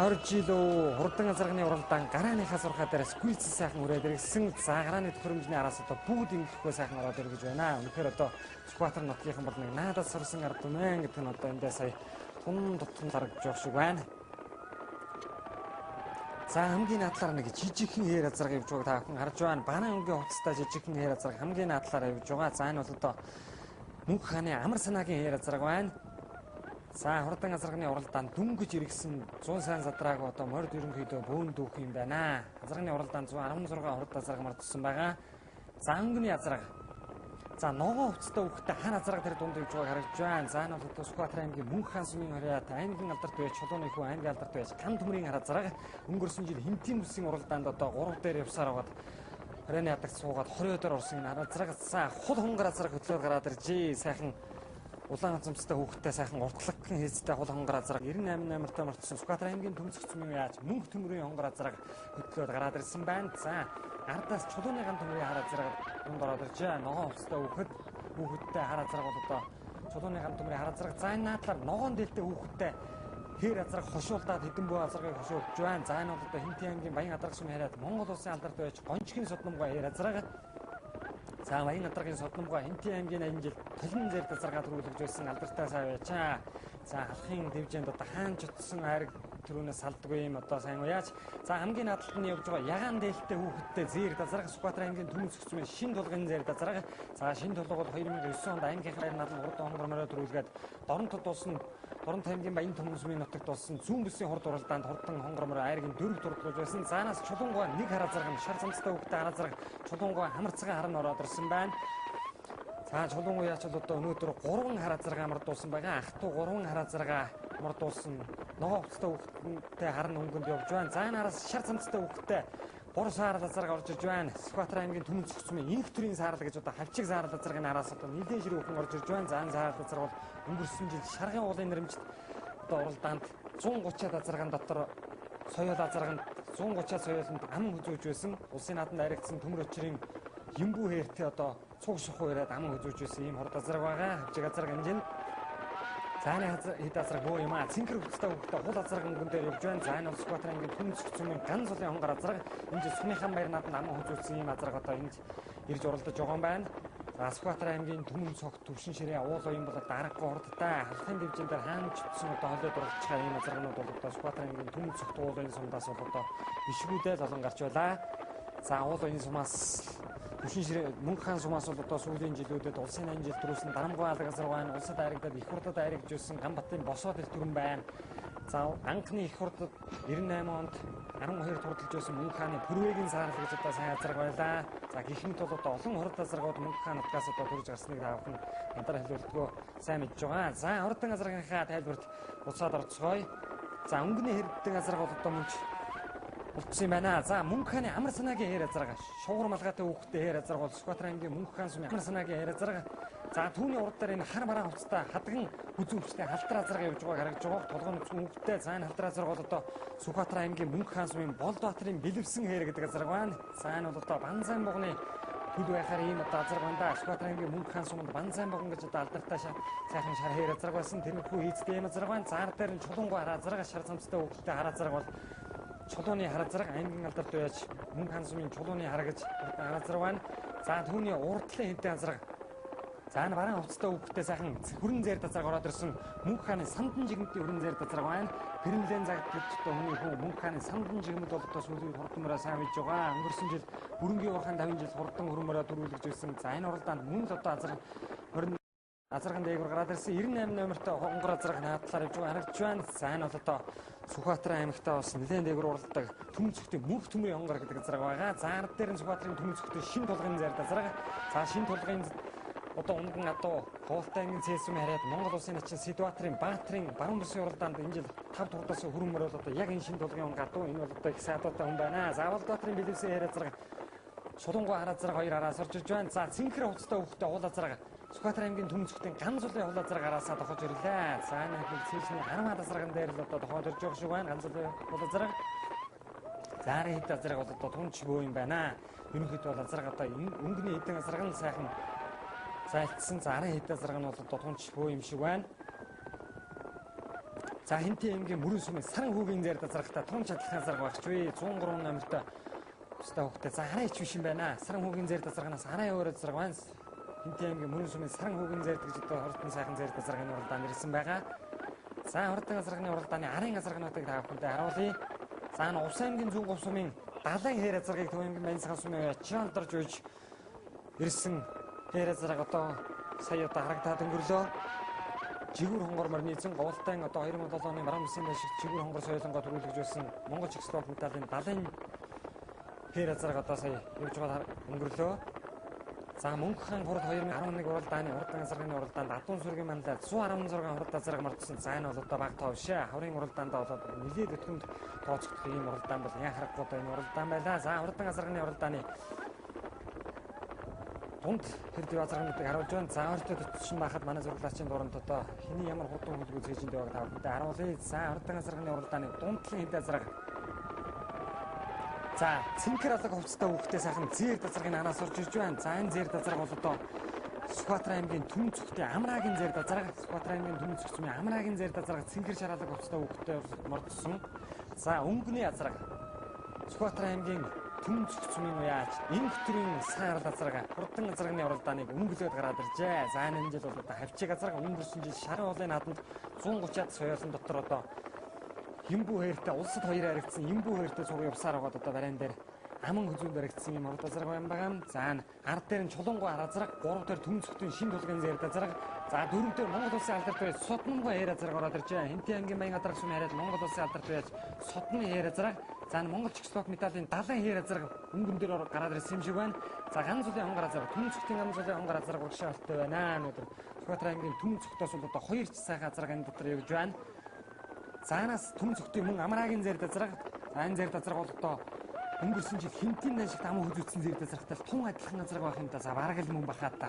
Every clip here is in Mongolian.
20 жил хурдан азарганы уралдаан гарааныхаа сурхаа дээрээс гүйлц сайхан үрээд ирсэн. За гарааны төхөөрөмжний араас одоо бүгд ингэхгүй сайхан ороод ир гэж байна. Үнэхээр одоо Сүхбаатар нутгийнхан бол нэг наадад сурсан ард түмэн гэдэг нь одоо эндээ сая тун тутан харагдж байгаа шиг байна. За хамгийн наадлаар нэг жижигхэн хээр азарга явж байгааг та бүхэн харж байна. Банаа өнгийн хувцастай жижигхэн хээр азарга хамгийн наадлаар явж байгаа. За энэ бол одоо Мөнх хааны амар санаагийн хээр азарга байна. За хурдан азарганы уралдаанд дүнгэж иргэсэн 100 сайн задрааг одоо морд ерөнхийдөө бөөн дүүх юм байна. Азарганы уралдаанд 116 хурд азарга мартсан байгаа. За өнгөний азарга. За ногоон хувцастай хүүхдээ хаана азарга тэр дунд явж байгааг харагдж байна. За энэ бол одоо Сүхбаатар аймгийн Мөнх хаан сүмийн хоряат аймгийн алдарт байж чулууны хүү аймгийн алдарт байж ган төмрийн хар азарга өнгөрсөн жил Хинтийн бүсийн уралдаанд одоо 3 дээр явсаар байгаад хорионы ядагт суугаад 20 өдөр орсон энэ азарга за хул хонгор азарга хөтлөөр гараад иржээ. Сайхан улаан азамцтай хүүхдтэй сайхан уртлагхан хийцтэй хул хонгор азарга 98 номертой мартсан Сүхбаатар аймгийн төмцөх цөмийн яаж Мөнх төмрийн хонгор азарга хөтлөөд гараад ирсэн байна. За ардаас чулууны ган төмрийн хар азарга дунд ороод иржээ. Ногоон хувцастай хүүхдтэй хар азарга бол одоо чулууны ган төмрийн хар азарга. За энэ наадлаар ногоон дээлтэй хүүхдтэй хээр азарга хошуулдаад хэдэн бөө азаргыг хошуулж байна. За энэ бол одоо Хинтийн аймгийн Баян адарга сүмийн хариад Монгол улсын алдарт байж гончгийн содномгой хээр азарга. За Баян адаргын содномгой Хинтийн аймгийн 80 жил толин зэрэг азаргаа төрүүлж байсан алдартай сав байчаа. За алхын дэвжээнд одоо хаан чутсан хайраг төрөөнөөс салдгүй юм одоо сайн уяач. За хамгийн наадталд нь явж байгаа ягаан дээлтэй хүүхэдтэй зээр азарга Сүхбаатар аймгийн төмөцөх цэцмийн шин тулгын зээр азарга. За шин тулга бол 2009 онд аймгийнхаа баяр наадмын урд хонгор морой төрүүлгээд Доронтод болсон Доронт аймгийн Баян төмөн сүмийн нутагт болсон зүүн бүсийн хурд уралдаанд хурдан хонгор морой айргийн дөрөв дурдлуулж байсан. Заанаас чулуунгой нэг хар азарга нь шар цамцтай хүүхэдтэй хар азарга чулуунгой хамарцгаа харан ороод ирсэн байна. За чулуун уяач бол одоо өнөөдөр 3 хар азарга мардуулсан байгаа. Ах トゥ 3 хар азарга мардуулсан ногоон хувцастай хүүхэдтэй харан өнгөнд явж байна. За энэ араас шар цамцтай хүүхэдтэй 3 саарал азарга орж ирж байна. Сүхбаатар аймгийн төмөцөх цэцмийн инх төрийн саарал гэж одоо хавчиг саарал азаргын араас одоо нэлээд ширүүхэн орж ирж байна. За энэ саарал азарга бол өнгөрсөн жил шаргын уулын нэрмжид одоо уралдаанд 130-аад азарган дотор соёл азарганд 130-аад соёлонд ам хөзөөж байсан. Улсын нааданд харигдсан төмөр өчрийн Юмбүү хэртэй одоо цуг шухуу яриад ам хөзөөж байсан ийм хурд азарга байгаа. Хавчиг азарга энэ жил зааны хэд азарга бөө юм аа. Цэнхэр хувцастай хүүхдээ хул азарга өнгөн дээр явж байна. За энэ бол Сүхбаатар аймгийн төмөцөх цэцмийн ган цулын хонгор азарга. Энэ жил Сумынхан баяр нааданд ам хөзөөсөн ийм азарга одоо энд ирж уралдаж байгаа юм байна. За Сүхбаатар аймгийн төмөн цогт төвшин ширээ уул уян бол одоо аргагүй хурдтай халахын дэвжээнд дээр хаан чутсан одоо холиод уралдчихаа ийм азаргнууд бол одоо Сүхбаатар аймгийн төмөн цогт уул уян сумдаас бол одоо бишгүүдээ лолон гарч байлаа. За уул уян сумаас төвшин ширээ Мөнх хаан сумаас бол одоо сүүлийн жилүүдэд улсын 80 жил төрүүлсэн Дарамгой алга азарга байна. Улсад айрагдаад их хурдад айрагж байсан Ганбатын босоод ил төрөн байна. За анхны их хурдад 98 онд 12 турдалж байсан Мөнх хааны Пүрвэгийн саарал гэж одоо сайн азарга байлаа. За гихмит бол одоо олон хурд азаргууд Мөнх хаан нутгаас одоо төрж гарсныг та бүхэн надаар хэлүүлдэггүй сайн мэдж байгаа. За хурдан азаргынхаа тайлбарт буцаад орцгоё. За өнгөний хэрдэн азарга бол одоо мөнч болчихсон юм байна. За Мөнх хааны амар санаагийн хээр азарга шугуур малгайтай хүүхдтэй хээр азарга бол Сүхбаатар аймгийн Мөнх хаан сүмийн амар санаагийн хээр азарга. За түүний урд дээр энэ хар бараан хувцастай хадган үзүүвчтэй халдар азарга явж байгааг харагдж байгаа. Толгойн үзүүн хүүхдтэй. За энэ халдар азарга бол одоо Сүхбаатар аймгийн Мөнх хаан сүмийн Болдбаатарын бэлэвсэн хээр гэдэг азарга байна. За энэ бол одоо Банзайн бугны төд байхаар ийм одоо азарга байна да. Сүхбаатар аймгийн Мөнх хаан сүмэнд Банзайн буган гэж одоо алдартай сайхан шар хээр азарга байсан. Тэрнийхүү хийцтэй ийм азарга байна. За ар дээр нь чулуунгой хар азарга шар цамцтай хүүхдтэй хар азарга бол чулууны хар азарга аймгийн алдарт байж Мөнх хаан сүмийн чулууны хар гэж хар азарга байна. За түүний урдлын хинтээ азарга. За энэ бараан хувцастай хүүхдтэй сайхан хүрэн зээрд азарга ороод ирсэн Мөнх хааны сандан жигмэтийн хүрэн зээрд азарга байна. Гэрнлэн загт төдөлтөө хүний хүү Мөнх хааны сандан жигмэд бол одоо сүүлийн хурдан морой сайн мэдж байгаа. Өнгөрсөн жил Бүрэнгийн урхан 50 жил хурдан хүрэн морой төрүүлж байсан. За энэ уралдаанд мөн л одоо азарган дээгүүр гараад ирсэн 98 номертой хонгор азарга наадлаар явж байгаа харагдж байна. За энэ бол одоо Сүхбаатар аймагтаа бас нэлээд дээгүүр уралдаг төмцөгтийн Мөнх төмрийн хонгор гэдэг азарга байгаа. За ард дээр нь Сүхбаатарын төмцөгтийн шин тулгын зайрд азарга. За шин тулгын одоо унган адуу Ховолтой аймгийн цэсүм хараад Монгол улсын начин Сэдбаатарын Баатрын баруун бүсийн уралдаанд энэ жил 5 турдаас хүрэн мөрөөл одоо яг энэ шин тулгын унган адуу энэ бол одоо их сайдуутай хүн байна. За Болдбаатарын бэлэвсэн хээр азарга чулуунгой хар азарга хоёр араас орж ирж байна. За цэнхэр хувцастай хүүхдтэй уул азарга Сүхбаатар аймгийн төмцөгтийн ган цулын уул азарга араасаа дохож ирлээ. За энэ хэл цэсний 10 азарган дээр л одоо дохоод ирж байгаа шиг байна. Ган цулын уул азарга. За хэд азарга бол одоо тунч бөө юм байна. Ерөнхийдөө бол азарга одоо өнгөний хэдэн азарга нь сайхан зайлтсан. За хэд азарга нь бол одоо тунч бөө юм шиг байна. За Хинтээ аймгийн Мөрөн сумын Саран хүүгийн зайр дазрахта тун чадлахын зарга багчгүй 103 номертой өстэй хүүхдээ за хараа ич биш юм байна. Саран хүүгийн зайр дазрахнаас хараа өөрөө зарга байна. Хинтээ аймгийн Мөрөн сумын Саран хүүгийн зайр гэж одоо хортон сайхан зайр дазрахын уралдаанд ирсэн байгаа. За хортон газрахны уралдааны арын газрахнуудыг та бүхэндээ харуулъя. За Увс аймгийн Зүг Говь сумын Далайн хээр азаргыг Төв аймгийн Баянсгал сумын ачаалдарж үйж ирсэн хээр азараг одоо сая одоо харагдаад өнгөрлөө. Жигүүр хонгор морины эзэн Говьтай одоо 2007 оны Баруун Бүсийн байшин жигүүр хонгор соёлонгоо төрүүлж байсан Монгол Чехословак медалийн Далайн хээр азараг одоо сая явж байгаа өнгөрлөө. За Мөнх хаан хурд 2011 уралдааны урд газрын уралдаанд Адуун сүргийн манлайд 116 хурд азараг мартсан. За энэ бол одоо баг тоо биш ээ. Хаврын уралдаанд болоод нэлээд өтгөнд тооцогдох ийм уралдаан бол яа харахгүй одоо энэ уралдаан байлаа. За урд газрын уралдааны дунд хэрэг азаргнуудыг харуулж байна. За өөртөө төтсөн байхад манай зураглаачийн дууранд одоо хэний ямар хурдан хөлгөө цээжинд байгааг та бүхэндээ харуулъя. За урд газрын уралдааны дундлын хэд азараг. За цэнхэр алга хувцастай хүүхдээ сайхан зээр дазрагын анаас орж ирж байна. За энэ зээр дазраг бол одоо Сүхбаатар аймгийн Түмэн цогтын Амраагийн зээр дазраг. Сүхбаатар аймгийн Түмэн цогт сумын Амраагийн зээр дазраг цэнхэр шаралга хувцастай хүүхдээ мордсон. За өнгөний азраг Сүхбаатар аймгийн Түмэн цогт сумын уяач энх төрийн саар дазраг хурдан азрагны уралдааныг өнгөлөөд гараад иржээ. За энэ жил бол одоо хавчиг азраг өнгөрсөн жил шарын уулын нааданд 130-аад соёолон дотор одоо Химбүү хоёртой улсад хоёр харагдсан Химбүү хоёртой цуг явсаар байгаад одоо барайн дээр аман хөзүүнд баригдсан юм урд азраг байна байгаа. За ард дээр нь чулуунгой азраг, 3 дээр Түмэн цогтын шин тулгын зээр азраг. За 4 дээр Монгол улсын алдарт байж Содномгой хээр азраг ороод иржээ. Хинтээ аймгийн Баян адрах сумын хараад Монгол улсын алдарт байж Содны хээр азраг. За Монгол Чехословак медалийн Далайн хээр азраг өнгөн дээр гараад ирсэн юм шиг байна. За ганц улсын хонгор азраг, Түмэн цогтын ганц улсын хонгор азраг урагшаалттай байна. Өнөөдөр Сүхбаатар аймгийн Түмэн цогтоос бол одоо 2 ч сайхан азраг энэ дотор явж байна. Заанаас Түмэн цогтын мөн Амраагийн зэр дазраг. Энэ зэр дазраг бол одоо өнгөрсөн жил Хинтийн дан шиг аман хөзөөцсөн зэр дазрагтай тун адилхан азраг байх юм да. За бараг л мөн бахаад та.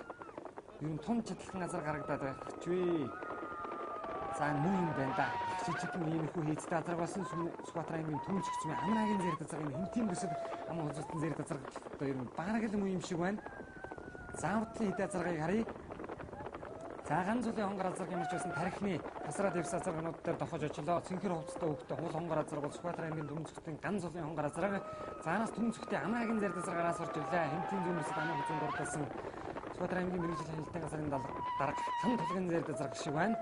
Ер нь тун чадлахын азраг гарагдаад байх ч вэ. За мөн юм байна да. Жижиг иймэрхүү хийцтэй азраг болсон Сүхбаатар аймгийн Түмэн цогт сумын Амраагийн зэр дазраг энэ Хинтийн бүсэд аман хөзөөцсөн зэр дазраг одоо ер нь бараг л мөн юм шиг байна. За урдлын хэд азрагыг харъя. За ганц улсын хонгор азраг юмч байсан тарихны тасраад явсан азрагнууд дээр дохож очлоо. Цэнхэр хувцастай хүүхдээ хул хонгор азраг бол Сүхбаатар аймгийн Түмэн цогтын ганц улсын хонгор азраг. Заанаас Түмэн цогтын Амраагийн зэр дазрагараас орж ирлээ. Хинтийн зүүн бүсэд аман хөзөөнд дурдсан Сүхбаатар аймгийн мэргэжил хяналтын газрын дарга хан тулгын зэр дазраг шиг байна.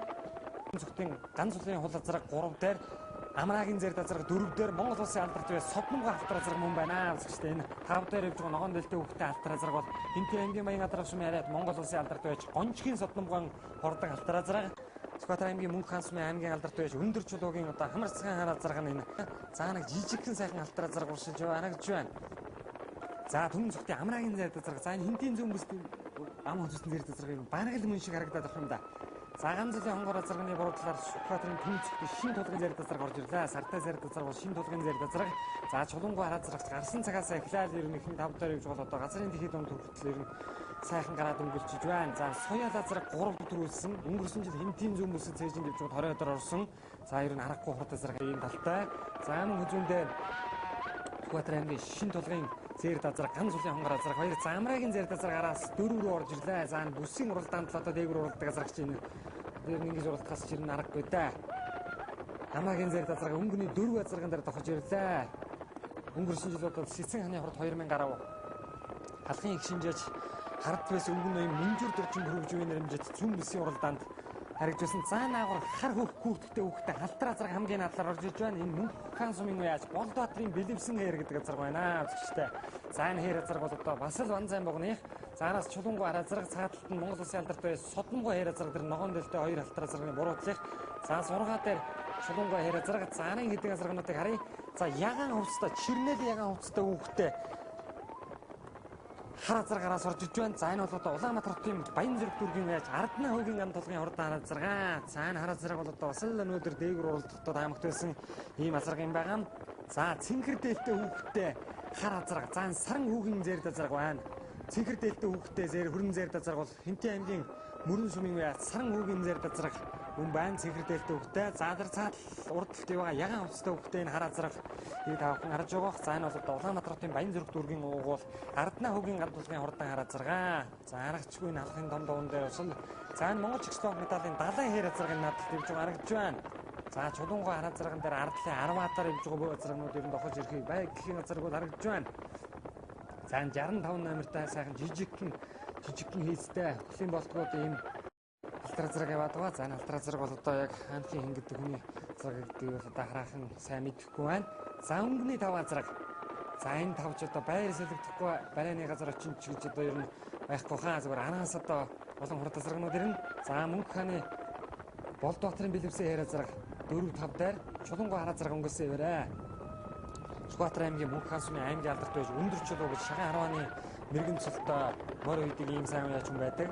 Түмэн цогтын ганц улсын хул азраг 3 дээр Амраагийн зэр дазраг 4 дээр Монгол улсын алдарт бай Содномгой автар азраг мөн байна. Үзэгчтэй энэ 5 дээр явж байгаа ногоон дэлтэй хүүхдээ автар азраг бол Хинтээ аймгийн Баян адрах сумын хараад Монгол улсын алдарт байж Гончгийн Содномгой хордог автар азраг. Сүхбаатар аймгийн Мөнх хаан сумын аймгийн алдарт байж өндөр чулуугийн одоо хамарцхан хаан азраг нь энэ. За нэг жижигхэн сайхан автар азраг уршиж харагдж байна. За Түмэн цогтын Амраагийн зэр дазраг. За энэ Хинтийн зүүн бүсд ам хөзөсөн зэр дазраг юм бараг л мөн шиг харагдаад байна юм да. За ганц улсын хонгор азрагны буруудлаар Сүхбаатарын Түмэн цогтын шин тулгын зэр дазраг орж ирлээ. Сартай зэр дазраг бол шин тулгын зэр дазраг. За чулуунгой азрагч гарсан цагаас эхлээл ер нь ихэнх 5 дээр явж бол одоо газрын дэлхийд донд хүртэл ер нь сайхан гараад өнгөрчиж байна. За соёл азраг 3 төрүүлсэн. Өнгөрсөн жил Хинтийн зүүн бүсэд цээжинд явж 20 өдөр орсон. За ер нь харахгүй хурд азраг ийм талтай. За аман хөзүүндээ Сүхбаатар аймгийн шин тулгын зэр дазраг ганц улсын хонгор азраг 2 за Амраагийн зэр дазрагараас 4 рүү орж ирлээ. За бүсийн уралдаанд л одоо дээгүүр уралдаг азрагч энэ дээр ингэж уралдахаас ч ер нь аргагүй да. Амраагийн зэр дазраг өнгөний 4 азраган дээр дохож ирлээ. Өнгөрсөн жил бол Сэцэн хааны хурд 2000 гаруй халахын их шинжээж хард байсан өнгөн ноён Мөнжүр дөржин хөрвжүүн нэрмжид зүүн бүсийн уралдаанд харагдсан. За наагур хар хүүхдтэй халтар азраг хамгийн надлаар орж иж байна. Энэ Мөнх хаан сумын уяач Болдбаатарын Бэлэвсэн хээр гэдэг азраг байна. Үзэгчтэй. За энэ хээр азраг бол одоо бас л Ванзайн богных. Заараас чулуунгой азраг цааталт нь Монгол улсын алдарт бай Содномгой хээр азраг дээр ногоон дэлтэй 2 халтар азрагны буруудлах. За сургаа дээр чулуунгой хээр азраг заарын хэдэн азрагнуудыг харъя. За ягаан хувцастай Чирнэлийн ягаан хувцастай хүүхдээ хар азрагараас орж иж байна. За энэ бол одоо Улаанбаатар хотын Баян зэрэг дүүргийн яаж Арднаа хуугийн гам толгын хурдан хар азраг. За энэ хар азраг бол одоо бас л өнөөдөр дээгүүр уралдахдаа таамагт байсан ийм азраг юм байгаа. За цэнхэр дээлтэй хүүхдээ хар азраг. За энэ саран хүүгийн зэр дазраг байна. Цэнхэр дээлтэй хүүхдээ зэр хөрөн зэр дазраг бол Хинтээ аймгийн Мөрөн сумын уяац саран хүүгийн зэр дазраг хүн байна. Цэнхэр дээлтэй хүүхдээ заадар цаатал урдталт яваа ягаан хувцастай хүүхдээ энэ хар азраг таавхан харж байгаа. За энэ бол одоо Улаанбаатар хотын Баян зэрэг дүүргийн уугуул Арднаа хуугийн гар тулгын хурдан хар азраг. За аргачлгүй алхахын том дуун дээр усал. За энэ Монгол Чехословак медалийн Далайн хээр азрагын надад явж байгаа харагдж байна. За чулуугаа хараа зарган дээр ард талын 10 хатаар явж байгаа бөө заргнууд ер нь дохож ирэхийг бай гэхийн газаргууд харагдж байна. За 65 номертай сайхан жижигхэн хийцтэй хөлийн болтгууд ийм алтар зэрэг яваад байгаа. За алтар зэрэг бол одоо яг хаанхын хин гэдэг хүний зэрэг гэдэг бол одоо хараахан сайн мэдэхгүй байна. За өнгөний 5 зэрэг. За энэ 5 ч одоо байр солигдохгүй барайны газар очин ч гэж одоо ер нь байхгүй хаа зүгээр араас одоо болон хурд зэрэгнүүд ирнэ. За мөнгө хааны Болдбаатарын бэлэвсэн яриа зэрэг 4-5 дээр чулуугаа хараа зэрэг өнгөсөн яваарэ. Сүхбаатар аймгийн мөнх хаан сумын аймгийн алдарт байж өндөр чулуу гэж шагаан 10 оны мэрэгэн цолтой морь үйдэг ийм сайн уяач хүн байдаг.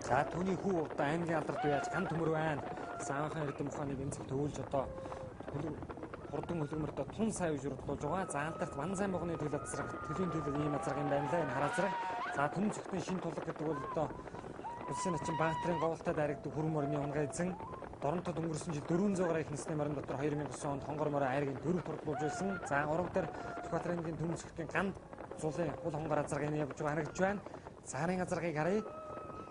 За түүний хүү одоо аймгийн алдарт уяач ган төмөр байна. Саанхан эрдэм ухааныг энэ цаг төвлөж одоо хурдан хөлгөмөртөө тун сая гэж урдлуулж байгаа. За алдарт ван сайн богны төлөв зэрэг төлийн төлөв ийм азраг юм байна лээ. Энэ хараа зэрэг. За түн зөвхөн шин тулаг гэдэг бол одоо улсын начин Баатарын говьлтад аригдаг хөрөн морины унгай эзэн Доронтод өнгөрсөн жил 400 гаруй их насны морин дотор 2009 онд хонгор морой айргийн дөрөв турдлуулж байсан. За 3 дээр Сүхбаатарын аймгийн түн зөвхөн ганд зулын хул хонгор азраг энэ явж байгаа харагдж байна. Заарын азрагыг харъя.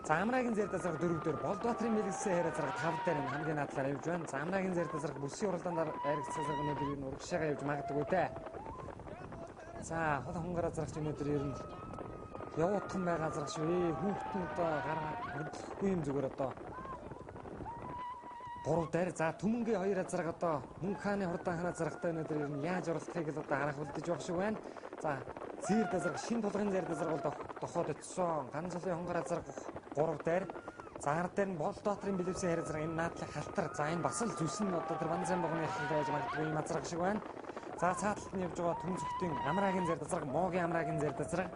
За амраагийн зэр дазраг 4 дээр Болдбаатарын мэлгэсэн хайр азраг 5 дээр энэ хамгийн наадлаар явж байна. За амраагийн зэр дазраг бүсийн уралдаанд айргцсан азраг өнөөдөр энэ урагшаага явж магадгүй дээ. За хул хонгор азрагч өнөөдөр ер нь явуудхан байгаа азраг шүү. Хүүхдэн одоо гараа хөдлөхгүй юм зүгээр одоо 3 дээр за түмэнгийн 2 азраг одоо мөнх хааны хурдан ханаа зарагтай өнөөдөр ер нь яаж оролцохыг л одоо харах үлдэж явах шиг байна. За зэр дазраг шин тулгын зэр дазраг бол дохоод очсон. Ганц цолын хонгор азраг 3 дээр за хар дээр нь Болдбаатарын бэлэвсэн хайр азраг энэ наадлын халтар. За энэ бас л зүс нь одоо тэр банзан богны халтар байж магадгүй юм азраг шиг байна. За цааталт нь явж байгаа түн зөвхөн амраагийн зэр дазраг Могийн амраагийн зэр дазраг.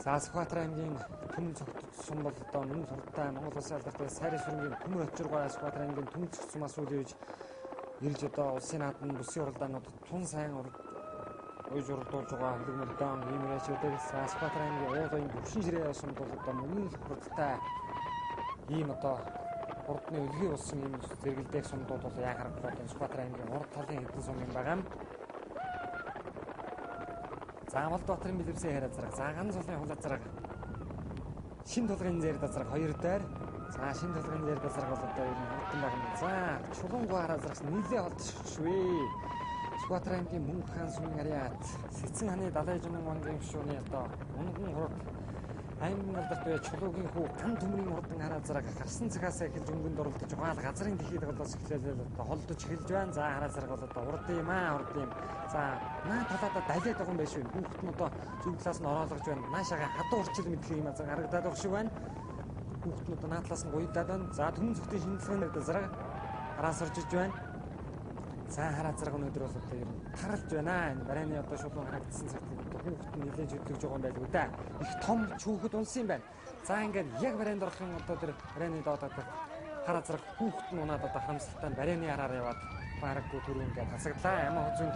За Сүхбаатар аймгийн түн зөвхөн сум бол одоо мөн хурдтай Монгол улсын алдартай сайрын сүрэнгийн төмөр очиргоо Сүхбаатар аймгийн түн зөвхөн сумаас үл ирж одоо улсын наадмын бүсийн уралдаанууд тун сайн уйж уралдуулж байгаа хөлгөмөрдөн ийм райчуудыг Сүхбаатар аймгийн уулын төвшин ширээ сумд бол одоо мөн хурдтай ийм одоо хурдны өлгий болсон ийм зэрэгэлдэх сумдууд бол яа харагдаад Сүхбаатар аймгийн урд талын хэдэн сум юм байгаа юм. За Болдбаатарын бэлэвсэн хайр азраг. За ганц цолын хул азраг. Шин тулгын зэр дазраг 2 дээр. За шин тулгын зэр дазраг бол одоо ер нь хурдан байгаа юм. За чулуугаа хараа азрагч нийлээ олдчихвээ. Сүхбаатар аймгийн мөнх хаан сумын ариат Сэцэн хааны далай жимэн вангийн гишүүний одоо унган хурд аймгийн алдарт бай чулуугийн хүү ган төмрийн хурдан хараа азраг гарсан цагаас эхэлж өнгөнд оролдож байгаа л газрын дэлхийд болоос эхлээд одоо холдож эхэлж байна. За хараа азраг бол одоо урд юм урд юм. За наа талаада далайд байгаа юм байна шүү. Хүүхэд нь одоо зөв талаас нь ороолгож байна. Наашаага хадуу урчил мэдхийг юм азраг харагдаад байгаа шиг байна. Хүүхэд нь одоо наа талаас нь гуйдаад байна. За түн зөвхөн шинжилгээний азраг хараас орж иж байна. За хараа зэрэг өнөөдөр бол одоо ер нь таралж байна. Энэ барайны одоо шулуун харагдсан цагт хүүхэд нь нэлээд хөдлөж байгаа юм байлгүй да. Их том чүүхэд унсан юм байна. За ингээд яг барайнд орохын одоо тэр барайны доод хараа зэрэг хүүхэд нь унаад одоо харамсалтай барайны хараар яваад бараггүй түрүү ингээд хасагдлаа. Ямаа хүзүнд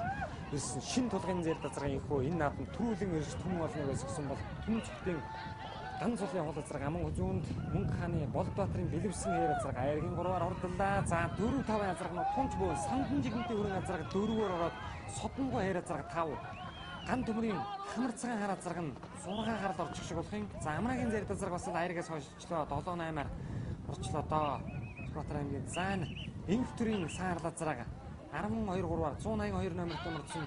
ирсэн шин тулгын зэр дазрын ихөө энэ наад нь түрүүлэн ирж түмэн олныг өсгсөн бол түн зөвхөн ганц цолын хул азраг аман хүзүүнд мөнх хааны Болдбаатарын бэлэвсэн хайр азраг айргийн 3-аар хурдлаа. За 4-5 азрагнууд тунч буй сандан жигэнтийн өрн азраг 4-өөр ороод содонгой хайр азраг 5. Ган төмрийн хамар цагаан хар азраг нь 6 гард орчих шиг болох юм. За амраагийн зэр азраг бас айргаас хойшлоо 7-8-аар орчлоо доо. Сүхбаатар аймгийн заан инх төрийн саарл азраг 12-3-аар 182 номерт орсон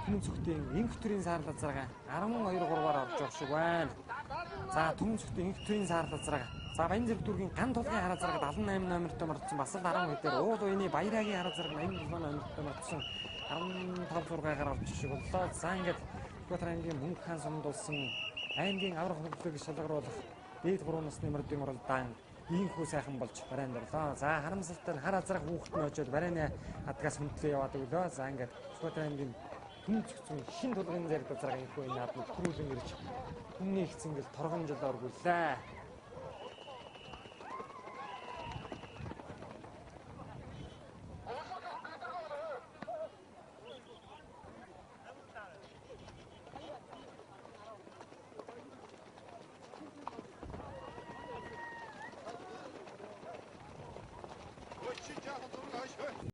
түн зөвхөн инх төрийн саарл азраг 12-3-аар орж явах шиг байна. За түн зөвхөн инх төрийн саарл азраг. За баян зэрэг дүүргийн ган тулгын хар азраг 78 номерт орсон бас л 12 дээр уул уйны баярагийн хар азраг 87 номерт орсон 15-6-аар орж шиг боллоо. За ингээд Сүхбаатар аймгийн мөнх хаан сумд болсон аймгийн аврах хөдлөг шалгаруулах дээд 3 насны мордын уралдаан ийхүү сайхан болж барайнд орлоо. За харамсалтай хар азраг хүүхэд нь очоод барайны адгаас хүндлээ яваад өглөө. За ингээд Сүхбаатар аймгийн түн зөвхөн шин тулгын зэр дазраг ийхүү энэ наадмыг түрүүлэн ирж хүмүүний их зингэл торгон жил оргууллаа.